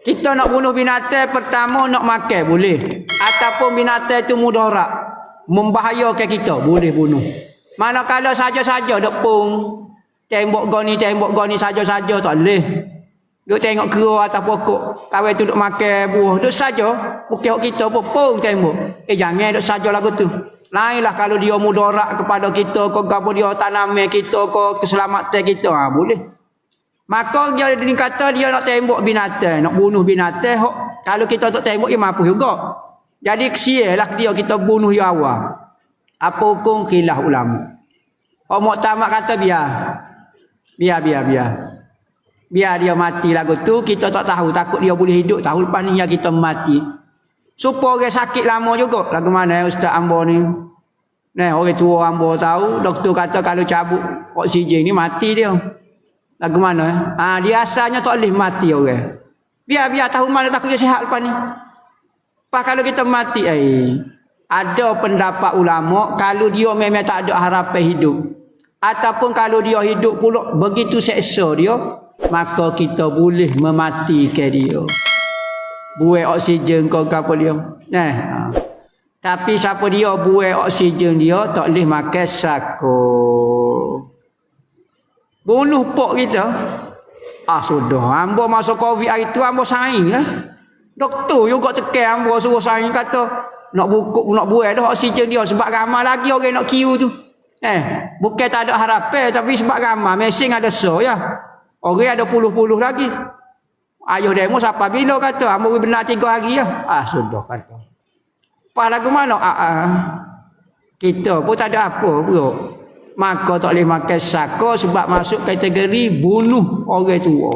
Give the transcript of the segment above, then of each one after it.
Kita nak bunuh binatang, pertama nak makan boleh. Ataupun binatang itu mudarat, membahayakan kita, boleh bunuh. Manakala saja-saja dok pung tembok goni saja-saja tak boleh. Duk tengok kera atas pokok, kawan tu duk makan buah, duk saja, bukan hak kita pun tembok. Jangan duk saja lagu tu. Lainlah kalau dia mudarat kepada kita, ko gapo dia tanaman kita, ko keselamatan kita, boleh. Maka dia kata dia nak tembok binatang, nak bunuh binatang, kalau kita tak tembok dia mampu juga. Jadi kesialah dia kita bunuh dia awal. Apa hukum khilaf ulama? Hak muktamad kata biar dia mati lagu tu, kita tak tahu, takut dia boleh hidup, tahu lepas ni kita mati. Supaya orang sakit lama juga. Lagu mana Ustaz Ambo ni? Nah, orang tua Ambo tahu, doktor kata kalau cabut oksigen ni mati dia. Lagu mana? Dia asalnya tak boleh mati orang. Biar tahu mana takut dia sihat lepas ni. Lepas kalau kita mati, ada pendapat ulama kalau dia memang tak ada harapan hidup, ataupun kalau dia hidup pula begitu seksa dia, maka kita boleh mematikan dia. Buat oksigen kau apa dia. Tapi siapa dia buat oksigen dia tak boleh makan sako. Bunuh pok kita. Sudah. Ambo masa Covid hari tu ambo saing lah. Doktor juga tekan ambo suruh saing kata nak buat dah oksigen dia sebab ramai lagi orang nak queue tu. Bukan tak ada harapan tapi sebab ramai mesin ada ya. Orang ada puluh-puluh lagi. Ayuh demo siapa bila kata ambo benar 3 hari ya. Sudah kata. Pas lagu mana? Kita pun tak ada apa bro. Maka tak boleh makan saka sebab masuk kategori bunuh orang tua.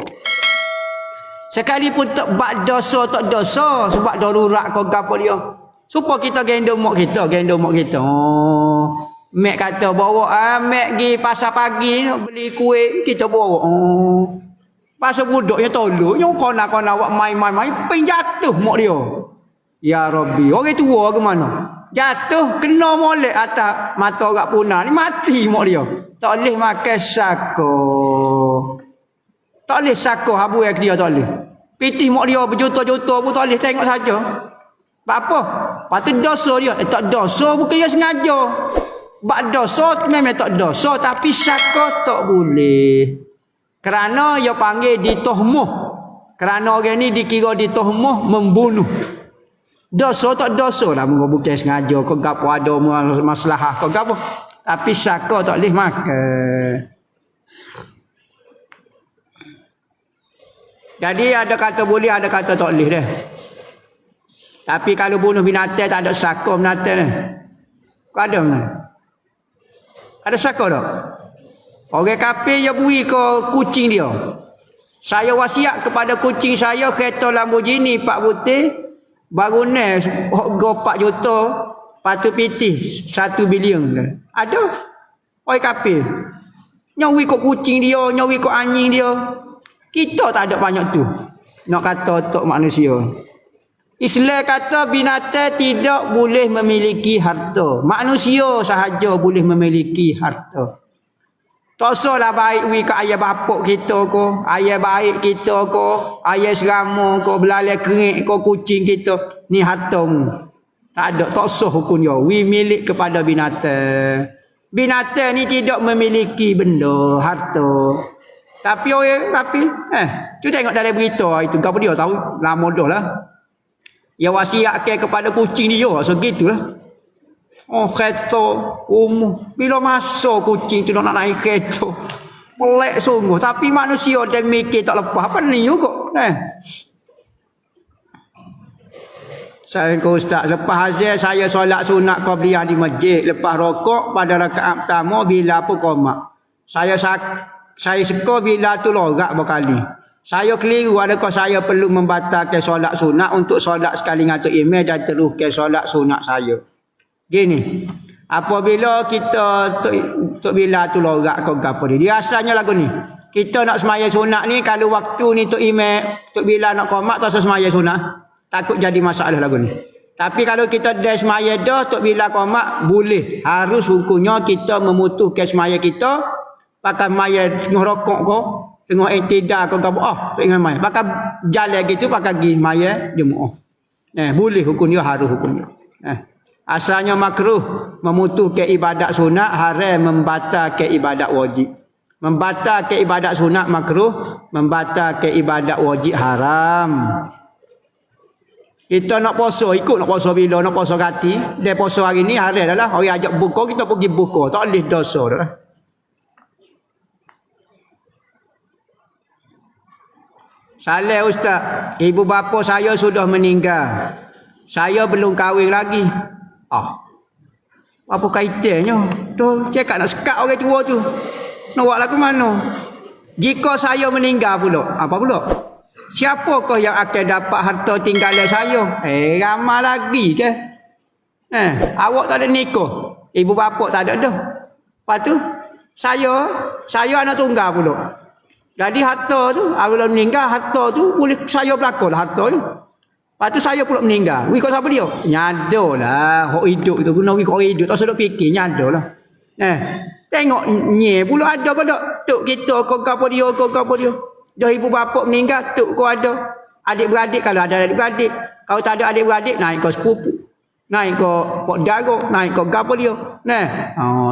Sekalipun tak buat dosa tak dosa sebab darurat kau gapo dia. Supaya kita gendong mak kita. Mek kata bawa mek pergi pasar pagi beli kuih kita bawa. Pasal budaknya tolongnya kona-kona awak main-main pin jatuh mak dia. Ya Rabbi, orang tua ke mana? Jatuh kena molek atas mata orang punah ni mati mak dia. Tak boleh makan sako. Tak boleh sako habu yang dia tak boleh. Pitih mak dia berjuta-juta pun tak boleh tengok saja. Apa? Patut dosa dia. Tak dosa bukan dia sengaja. Bak dosa memang tak dosa tapi sako tak boleh. Kerana dia panggil ditohmuh. Kerana orang ni dikira ditohmuh membunuh. Dosa tak dosa lah. Bukan sengaja. Kau gapo ada masalah. Kau gapo. Tapi saka tak boleh makan. Jadi ada kata boleh, ada kata tak boleh dah. Tapi kalau bunuh binatang tak ada saka binatang dah. Kau ada mana? Ada saka tak? Orang kafir dia bui ke kucing dia. Saya wasiat kepada kucing saya kereta Lamborghini 4 butir. Baru ni harga 4 juta. Patu pitih 1 bilion. Ada. Orang kafir. Nyawi kok kucing dia, nyawi kok anjing dia. Kita tak ada banyak tu. Nak kata untuk manusia. Islam kata binatang tidak boleh memiliki harta. Manusia sahaja boleh memiliki harta. Tak usahlah baik ke ayah bapak kita ko, ayah baik kita ko, ayah serama ko, belalai kerik ko, kucing kita. Ni hartamu. Tak ada, tak usah hukum dia. Milik kepada binatang. Binatang ni tidak memiliki benda, harta. Tapi tu tengok dalam berita itu. Apa dia tahu? Lama dah lah. Dia wasiatkan kepada kucing dia. So gitulah. Kereta bila masa kucing tu nak naik kereta. Pelik sungguh. Tapi manusia dia mikir tak lepas. Apa ni juga? Saya ke Ustaz. Lepas hasil saya solat sunat qabliyah di masjid. Lepas rokok pada rakaat pertama bila pun qomat. Saya suka bila tu lorak berkali. Saya keliru adakah saya perlu membatalkan solat sunat untuk solat sekali dengan Tok Imam dan teruskan solat sunat saya. Gini, apabila kita Tok Bila tu lorak kau gapo dia asalnya lagu ni. Kita nak semaya sunat ni kalau waktu ni Tok Imam Tok Bila nak qomat tak semaya sunat. Takut jadi masalah lagu ni. Tapi kalau kita dah semaya dah Tok Bila qomat boleh. Harus hukumnya kita memutuskan semaya kita pakai maya tengah rokok kau Tengok iktidar kau gapo tak ingat mai. Pakai jalan gitu pakai pergi maya jemaah. Boleh hukum dia, harus hukum dia. Asalnya makruh memutuskan ibadat sunat, haram membatalkan ibadat wajib. Membatalkan ibadat sunat makruh, membatalkan ibadat wajib haram. Kita nak puasa, ikut nak puasa bila, nak puasa kati. Dia puasa hari ni, hari dah lah. Orang ajak buka, kita pergi buka. Tak boleh dosa dah lah. Salah Ustaz, ibu bapa saya sudah meninggal. Saya belum kahwin lagi. Apa kaitannya? Tu, cakap nak sekat orang tua tu. Nak buat lagu mana? Jika saya meninggal pula, apa pula? Siapakah yang akan dapat harta tinggalan saya? Ramai lagi ke? Awak tak ada nikah. Ibu bapa tak ada dah. Lepas tu, saya anak tunggal pula. Jadi harta tu, apabila meninggal, harta tu boleh saya berlaku lah harta ni. Lepas tu saya pula meninggal. Ikut siapa dia? Nyada lah. Hak hidup tu, guna ikut orang hidup. Tak sedap fikir, nyada lah. Tengok nye pula ada ke tak? Tuk kita, kau apa dia, kau apa dia. Dah ibu bapa meninggal, tuk kau ada. Adik-beradik, kalau ada adik-beradik. Kalau tak ada adik-beradik, naik kau sepupu. Naik kau pok darah, naik kau apa dia.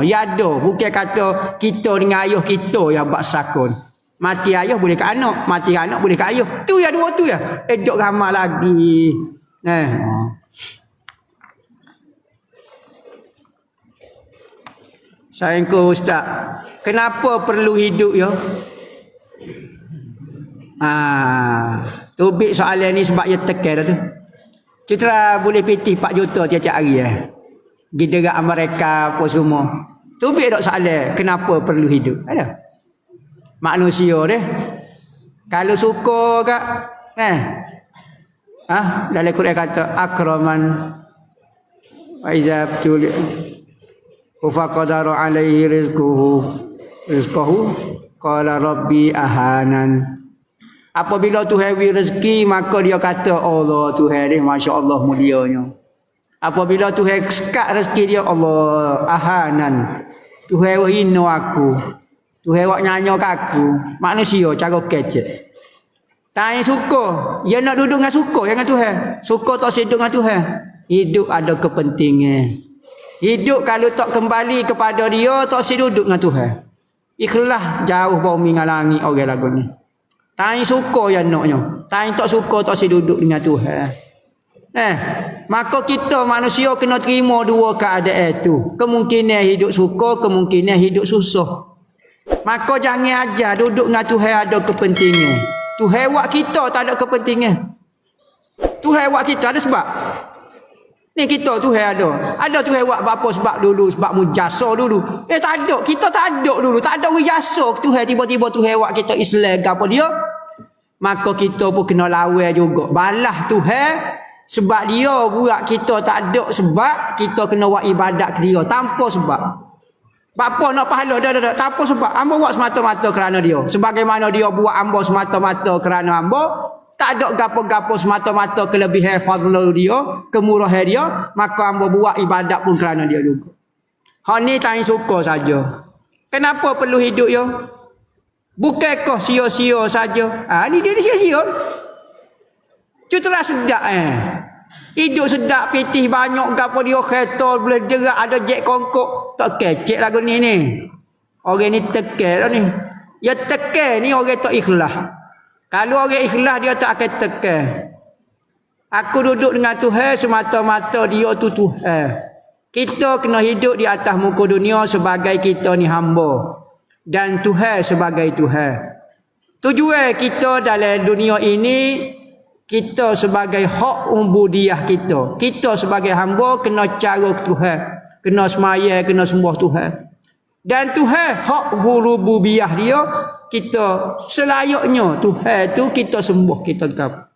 Ya ada. Bukan kata kita dengan ayah kita yang buat sakun. Mati ayah boleh ke anak, mati anak boleh ke ayah. Tu ya dua tu ya. Dok ramai lagi. Sayangku Ustaz, kenapa perlu hidup ya? Tubik soalan ni sebab dia tekan dah tu. Citra boleh pitih 4 juta tiap-tiap hari Gidera Amerika apa semua. Tubik dok soalan kenapa perlu hidup? Ada. Manusia deh. Kalau suka kak, dalam Quran kata akraman wa iza tuli faqadara alaihi rizquhu qala rabbi ahanan. Apabila Tuhan beri rezeki maka dia kata Allah Tuhan dia masya-Allah mulianya. Apabila Tuhan sekat rezeki dia Allah ahanan. Tuhan hina aku. Tuhan awak nyanyi kat aku. Manusia cara kecek. Tak suka. Dia nak duduk dengan suka dengan Tuhan. Suka tak seduk dengan Tuhan. Hidup ada kepentingan. Hidup kalau tak kembali kepada dia, tak seduduk dengan Tuhan. Ikhlas jauh bumi dengan langit orang lagu ni. Tak suka yang naknya. Tak suka tak seduduk dengan Tuhan. Maka kita manusia kena terima dua keadaan itu. Kemungkinan hidup suka, kemungkinan hidup susah. Maka jangan ajar duduk dengan Tuhan ada kepentingan. Tuhan buat kita tak ada kepentingan. Tuhan buat kita ada sebab. Ni kita Tuhan ada. Ada Tuhan buat apa sebab dulu, sebab mujasa dulu. Tak ada. Kita tak ada dulu. Tak ada mujasa. Tuhan tiba-tiba Tuhan buat kita Islam ke apa dia. Maka kita pun kena lawan juga. Balah Tuhan sebab dia buat kita tak ada sebab kita kena buat ibadat ke dia tanpa sebab. Bapa nak pahala dah. Tak apa sebab hamba buat semata-mata kerana dia. Sebagaimana dia buat hamba semata-mata kerana hamba, tak ada gapo-gapo semata-mata kelebihan fadlul dia, kemurahan dia, maka hamba buat ibadat pun kerana dia juga. Hak ni tak suka saja. Kenapa perlu hidup ya? Bukankah sia-sia saja? Ni dia sia-sia. Cutlah sedap hidup sedap, pitih banyak gapo dia kereta boleh jerak ada jet kongkok. Tak kecek lagu ni. Orang ni tekel lah ni. Ya tekel ni orang tak ikhlas. Kalau orang ikhlas dia tak akan tekel. Aku duduk dengan Tuhan semata-mata dia tu Tuhan. Kita kena hidup di atas muka dunia sebagai kita ni hamba. Dan Tuhan sebagai Tuhan. Tujuan kita dalam dunia ini kita sebagai hak ubudiyah kita. Kita sebagai hamba kena cara Tuhan. Kena semaya, kena sembah Tuhan. Dan Tuhan hak rububiyah dia, kita selayaknya Tuhan tu kita sembah, kita gap.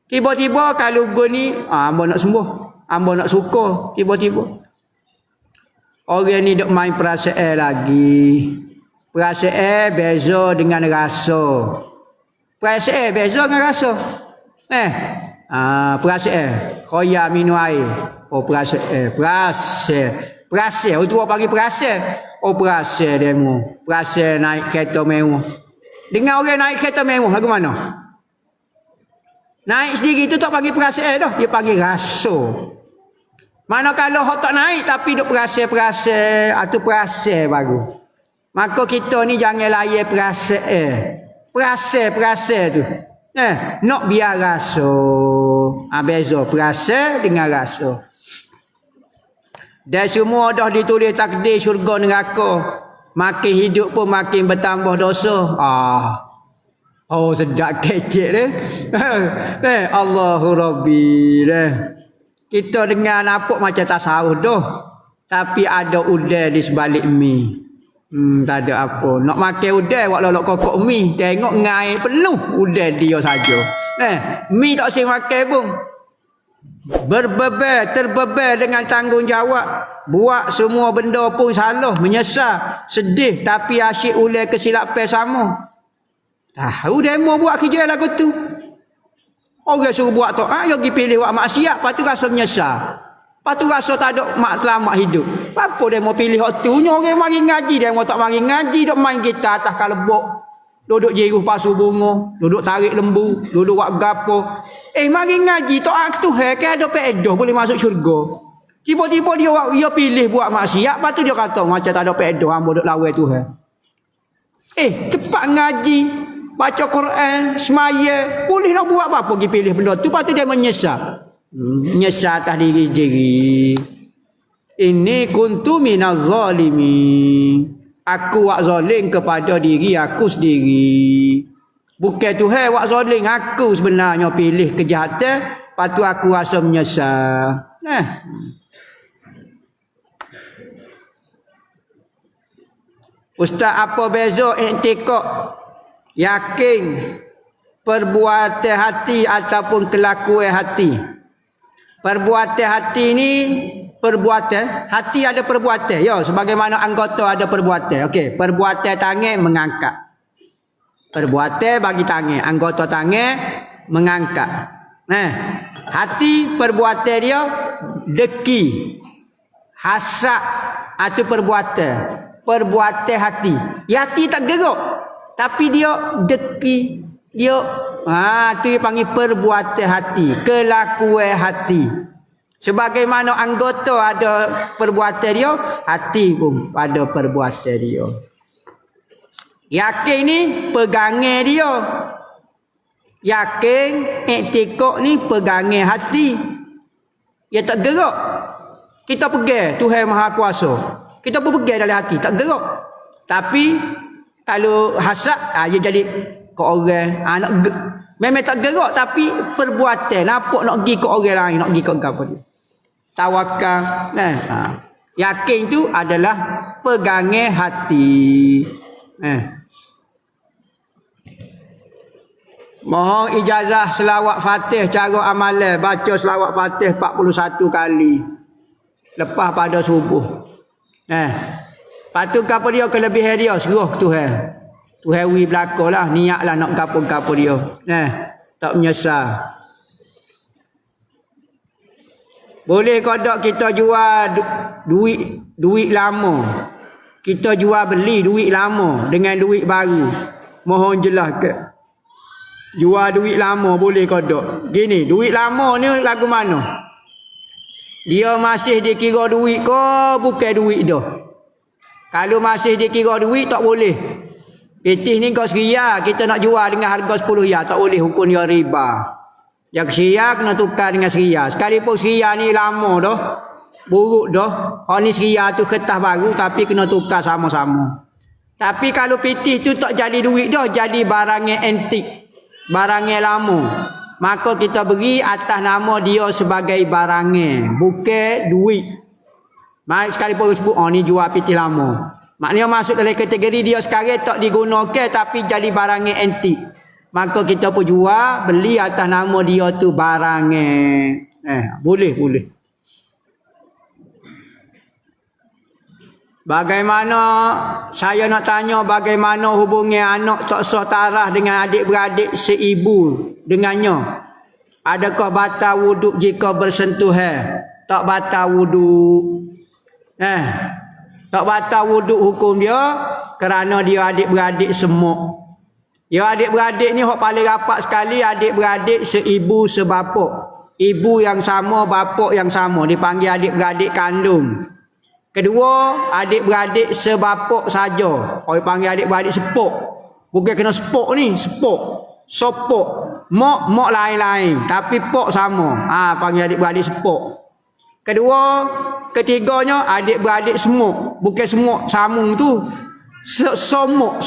Tiba-tiba kalau gini, hamba nak sembah, hamba nak suka, tiba-tiba. Orang ni duk main perasaan lagi. Perasaan beza dengan rasa. Perasaan beza dengan rasa. Perasaan khoya minum air. Perasaan orang tua panggil perasaan. Perasaan demo. Perasaan naik kereta mewah. Dengan orang naik kereta mewah lagu mana? Naik sendiri tu tak panggil perasaan dah. Dia panggil rasa. Mana kalau hok tak naik tapi duk perasaan-perasaan atau perasaan baru. Maka kita ni jangan layan perasaan. Perasaan tu. Nak biar rasa. Beza perasaan dengan rasa. Dan semua dah ditulis takdir syurga neraka. Makin hidup pun makin bertambah dosa. Oh sedap kecek dia. Allahu Rabbi dah. Kita dengar nampak macam tasawuf dah. Tapi ada udai di sebalik mi. Tak ada apa. Nak makan udai buat lolok kokok mi. Tengok ngai penuh udai dia saja. Mi tak boleh makan pun. Terbeban dengan tanggungjawab. Buat semua benda pun salah, menyesal, sedih tapi asyik ulai kesilapan sama. Tahu demo buat kerja lagu tu. Orang suruh buat taat, dia pergi pilih buat maksiat, lepas tu rasa menyesal. Lepas tu rasa tak ada selamat hidup. Apa dia mau pilih hak tu? Orang mari ngaji, dia mau tak mari ngaji, duk main kita atas kalebok. Duduk jiruh pasu bunga, duduk tarik lembu, duduk buat gapo. Mari ngaji taat tu kan ada pedoh boleh masuk syurga. Tiba-tiba dia pilih buat maksiat, lepas tu dia kata macam tak ada pedoh hamba duk lawan Tuhan. Cepat ngaji, baca Quran, semaya, boleh nak buat apa pergi pilih benda tu, lepas tu dia menyesal. Menyesal atas diri sendiri. Ini kuntu minaz zalimin. Aku buat zalim kepada diri aku sendiri. Bukan Tuhan buat zalim, aku sebenarnya pilih kejahatan, lepas tu aku rasa menyesal. Ustaz, apa beza i'tikad? Yakin perbuatan hati ataupun kelakuan hati? Perbuatan hati ni perbuatan, hati ada perbuatan. Ya, sebagaimana anggota ada perbuatan. Okey, perbuatan tangan mengangkat. Perbuatan bagi tangan, anggota tangan mengangkat. Hati perbuatan dia deki. Hasad atau perbuatan hati. Ya, hati tak gerak, tapi dia deki. Dia tu dia panggil perbuatan hati, kelakuan hati. Sebagaimana anggota ada perbuatan dia, hati pun ada perbuatan dia. Yakin ni pegangan dia. Yakin, i'tikad ni pegangan hati. Dia tak gerak. Kita pegang Tuhan Maha Kuasa. Kita pun pegang dalam hati, tak gerak. Tapi kalau hasad, dia jadi ke orang. Memang tak gerak tapi perbuatan. Nampak nak pergi ke orang lain, nak pergi ke apa dia. Tawakal. Yakin tu adalah pegangan hati. Mohon ijazah selawat Fatih cara amalan. Baca selawat Fatih 41 kali. Lepas pada subuh. Lepas tu apa dia kelebihan dia? Seruh Tuhan. Tuhan wi belakalah. Niatlah nak gapo-gapo dia. Tak menyesal. Boleh kodok kita jual duit lama. Kita jual beli duit lama dengan duit baru. Mohon jelaskan. Jual duit lama boleh kodok. Gini, duit lama ni lagu mana? Dia masih dikira duit ke bukan duit dah? Kalau masih dikira duit tak boleh. Pitih ni kau seria, kita nak jual dengan harga 10 riyal, tak boleh, hukum dia riba. Yang seria kena tukar dengan seria. Sekalipun seria ni lama dah, buruk dah. Oh ni seria tu kertas baru tapi kena tukar sama-sama. Tapi kalau pitih tu tak jadi duit dah, jadi barang yang antik, barang yang lama. Maka kita beri atas nama dia sebagai barangnya, bukan duit. Sekalipun sebut, oh ni jual pitih lama. Maknanya masuk dalam kategori dia sekarang tak digunakan tapi jadi barangnya antik. Maka kita pun jual, beli atas nama dia tu barangnya. Boleh. Bagaimana, saya nak tanya bagaimana hubungan anak tak sah tarah dengan adik-beradik seibu dengannya? Adakah batal wuduk jika bersentuhan? Tak batal wuduk. Tak batal wuduk hukum dia kerana dia adik-beradik semua. Ya adik-beradik ni hok paling rapat sekali, adik-beradik seibu sebapuk. Ibu yang sama, bapuk yang sama, dipanggil adik-beradik kandung. Kedua, adik-beradik sebapuk saja. Orang panggil adik-beradik sepuk. Bukan kena sepuk ni, sepuk. Sopuk. Mok lain-lain, tapi pok sama. Panggil adik-beradik sepuk. Kedua, ketiganya adik-beradik semuk. Bukan semuk samung tu. Somok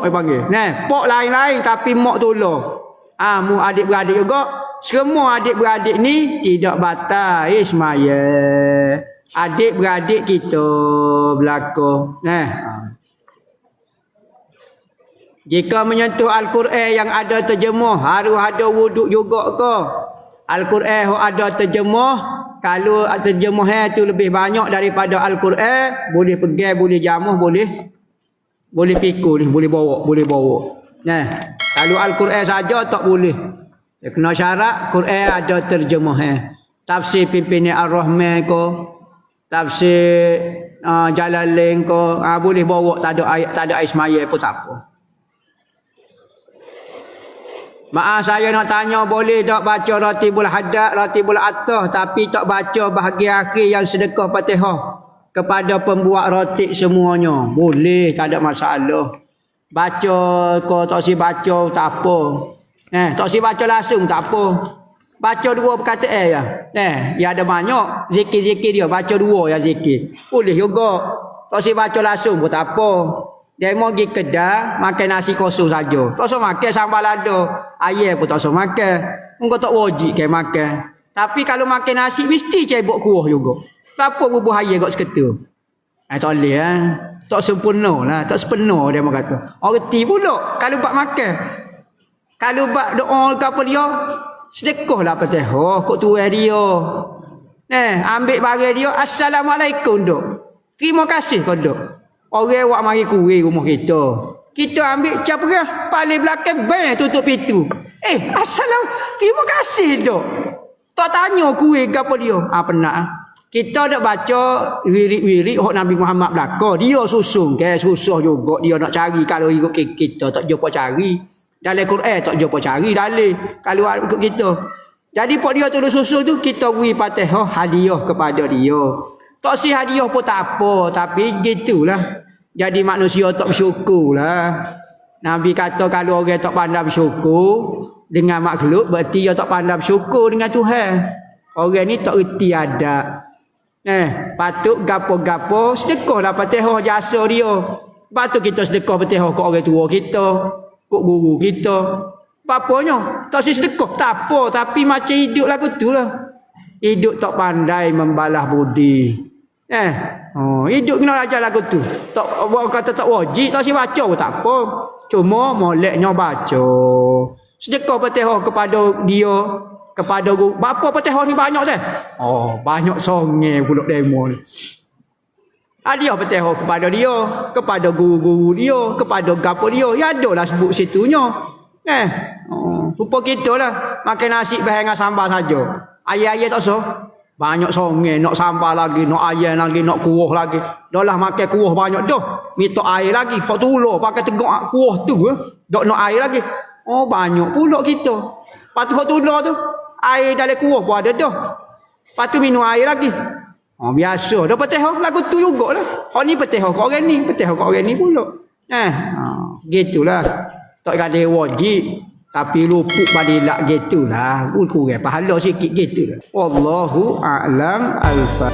dia panggil. Nah, pok lain-lain tapi mok tolong. Mu adik-beradik juga. Semua adik-beradik ni tidak batal semaya. Adik-beradik kita berlaku. Jika menyentuh Al-Quran yang ada terjemuh, harus ada wuduk juga ke? Al-Quran yang ada terjemuh, kalau terjemuh itu lebih banyak daripada Al-Quran, boleh pegang, boleh jamuh, boleh pikul, boleh bawa. Kalau Al-Quran saja tak boleh. Kena syarat Quran ada terjemah. Tafsir pimpinan Ar-Rahman ko, tafsir Jalalain ko, boleh bawa, tak ada ais maya pun tak apa. Maaf saya nak tanya, boleh tak baca Ratibul Haddad, Ratibul Athah tapi tak baca bahagian akhir yang sedekah Fatihah kepada pembuat ratib semuanya? Boleh, tak ada masalah. Baca ko tak si baca tak apa. Tak si baca langsung tak apa. Baca dua perkataan ya. Ya ada banyak zikir-zikir dia, baca dua ya zikir. Boleh juga. Tak si baca langsung pun tak apa. Dia mau pergi kedai makan nasi kosong saja. Tak usah makan sambal lada. Ayam pun tak usah makan. Engkau tak wajib ke makan. Tapi kalau makan nasi mesti cebok kuah juga. Apa bubuh ayam kat seketul. Tak boleh tak sempurna lah. Tak sepenuh dia mau kata. Orang reti pula kalau buat makan. Kalau buat doa ke apa dia, sedekahlah Fatihah kok tuai dia. Ambil barang dia, assalamualaikum dok. Terima kasih kau dok. Orang awak mari kuih rumah kita. Kita ambil caprah paling belakang bang tutup pintu. Terima kasih dok. Tak tanya kuih ke apa dia. Penat. Kita dak baca wirid-wirid hok Nabi Muhammad belaka. Dia susung ke susah juga dia nak cari, kalau ikut kita tak jumpa cari. Dalam Quran tak jumpa cari dalil kalau ikut kita. Jadi pak dia tulis susu tu kita beri Fatihah hadiah kepada dia. Tak si hadiah pun tak apa, tapi gitulah. Jadi manusia tak bersyukurlah. Nabi kata kalau orang tak pandai bersyukur dengan makhluk, berarti dia tak pandai bersyukur dengan Tuhan. Orang ni tak erti adab. Patut gapo-gapo sedekahlah Fatihah jasa dia. Patut kita sedekah Fatihah ke orang tua kita, kok guru kita. Bapaknya tak sedekah tak apa, tapi macam hidup lagu tu lah. Hidup tak pandai membalas budi. Hidup kena ajar lagu tu. Tak kata tak wajib, tak si baca pun tak apa. Cuma moleknya baca. Sedekah Fatihah kepada dia, kepada guru. Bapa Fatihah ni banyak dah. Banyak songe pula demo ni. Hadiah Fatihah kepada dia, kepada guru-guru dia, kepada gapo dia. Ya adalah sebut situnya. Rupa kita lah. Makan nasi bahan dengan sambal saja. Ayam-ayam tak usah. Banyak songe, nak sambal lagi, nak ayam lagi, nak kuah lagi. Dah lah makan kuah banyak dah. Minta air lagi. Pak tulur pakai tegak kuah tu. Dok nak air lagi. Banyak pula kita. Lepas tu pak tulur tu, air dalam kuah pun ada dah. Lepas tu minum air lagi. Biasa. Dah Fatihah lagu tu jugalah. Ni Fatihah kat orang ni, Fatihah kat orang ni pula. Gitulah. Tak ada wajib, tapi luput badilah gitulah. Kurang pahala sikit gitulah. Wallahu a'lam al-fa.